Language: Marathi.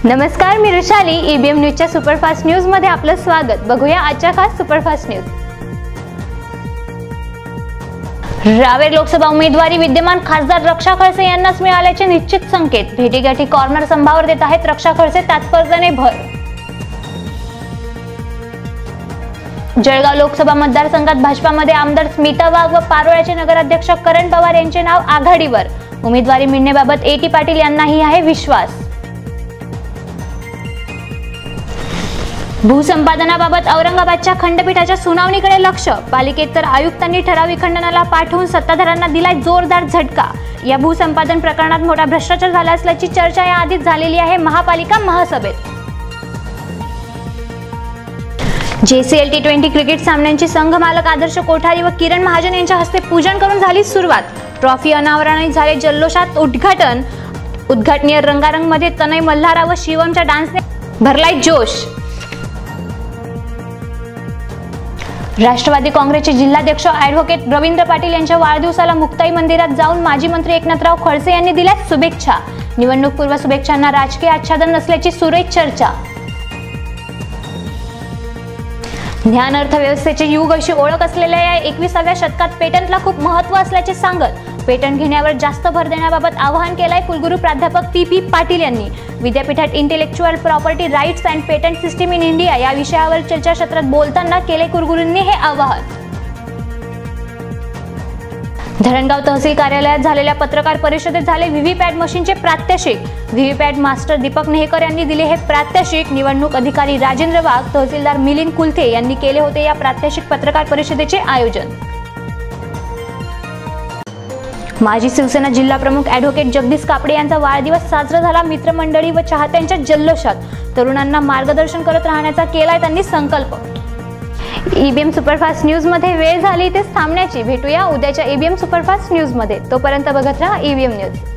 नमस्कार, मी रुशाली. ईबीएम न्यूजच्या सुपरफास्ट न्यूज मध्ये आपलं स्वागत. बघूया आजच्या खास सुपरफास्ट न्यूज. रावेर लोकसभा उमेदवारी विद्यमान खासदार रक्षा खडसे यांनाच मिळाल्याचे निश्चित संकेत. भेटीगाठी कॉर्नर संभावर देत आहेत रक्षा खडसे. तात्पर्याने भर. जळगाव लोकसभा मतदारसंघात भाजपामध्ये आमदार स्मिता वाघ व पारोळ्याचे नगराध्यक्ष करण पवार यांचे नाव आघाडीवर. उमेदवारी मिळण्याबाबत एटी पाटील यांनाही आहे विश्वास. भूसंपादनाबाबत औरंगाबादच्या खंडपीठाच्या सुनावणीकडे लक्ष. पालिकेत तर आयुक्तांनी ठराव विखंडनाला पाठवून सत्ताधाऱ्यांना दिलाय जोरदार झटका. या भूसंपादन प्रकरणात मोठा भ्रष्टाचार झाला असल्याची चर्चा याआधीच झालेली आहे महापालिका महासभेत. JCL T20 क्रिकेट सामन्यांची संघ मालक आदर्श कोठारी व किरण महाजन यांच्या हस्ते पूजन करून झाली सुरुवात. ट्रॉफी अनावरणाने झाले जल्लोषात उद्घाटन. उद्घाटनीय रंगारंग मध्ये तनय मल्हारा व शिवमच्या डान्सने भरलाय जोश. राष्ट्रवादी काँग्रेसचे जिल्हाध्यक्ष ॲडव्होकेट रवींद्र पाटील यांच्या वाढदिवसाला मुक्ताई मंदिरात जाऊन माजी मंत्री एकनाथराव खडसे यांनी दिल्या शुभेच्छा. निवडणूकपूर्व शुभेच्छांना राजकीय आच्छादन नसल्याची सुरेख चर्चा. ज्ञान अर्थव्यवस्थेचे युग अशी ओळख असलेल्या या 21व्या शतकात पेटंटला खूप महत्त्व असल्याचे सांगत पेटंट घेण्यावर जास्त भर देण्याबाबत आवाहन केलंय कुलगुरू प्राध्यापक PP पाटील यांनी. विद्यापीठात intellectual property rights and patent system in India या विषयावर चर्चासत्रात बोलताना केले कुलगुरूंनी हे आवाहन. धरणगाव तहसील कार्यालयात झालेल्या पत्रकार परिषदेत झाले व्हीव्हीपॅट मशीनचे प्रात्यक्षिक. व्हीव्हीपॅट मास्टर दीपक नेहकर यांनी दिले हे प्रात्यक्षिक. निवडणूक अधिकारी राजेंद्र वाघ, तहसीलदार मिलिंद कुलथे यांनी केले होते या प्रात्यक्षिक पत्रकार परिषदेचे आयोजन. माजी शिवसेना जिल्हा प्रमुख ॲडव्होकेट जगदीश कापडे यांचा वाढदिवस साजरा झाला. मित्रमंडळी व चाहत्यांच्या जल्लोषात. तरुणांना मार्गदर्शन करत राहण्याचा केलाय त्यांनी संकल्प. ईबीएम सुपरफास्ट न्यूज मध्ये वेळ झाली इथेच थांबण्याची. भेटूया उद्याच्या ईबीएम सुपरफास्ट न्यूज मध्ये. तोपर्यंत बघत राहा ईबीएम न्यूज.